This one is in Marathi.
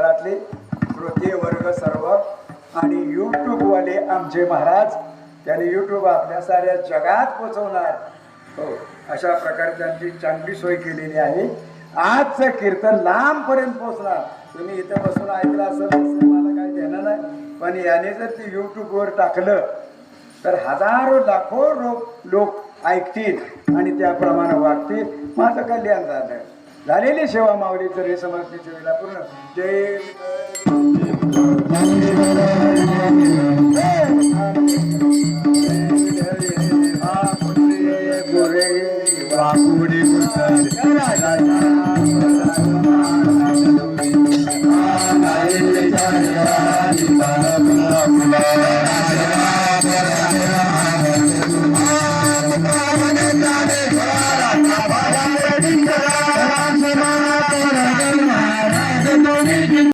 परिवारातले श्रोते वर्ग सर्व आणि यूट्यूबवाले आमचे महाराज, त्याने यूट्यूब आपल्या साऱ्या जगात पोचवणार हो, अशा प्रकारे त्यांची चांगली सोय केलेली आहे. आजचं कीर्तन लांबपर्यंत पोहोचणार. तुम्ही इथं बसून ऐकलं असं मला काही देणं नाही, पण याने जर ते यूट्यूबवर टाकलं तर हजारो लाखो लोक ऐकतील आणि त्याप्रमाणे वागतील. माझं कल्याण झालं. झालेली सेवा माऊली तर हे समजण्याच्या वेळेला पूर्ण. जय गोरे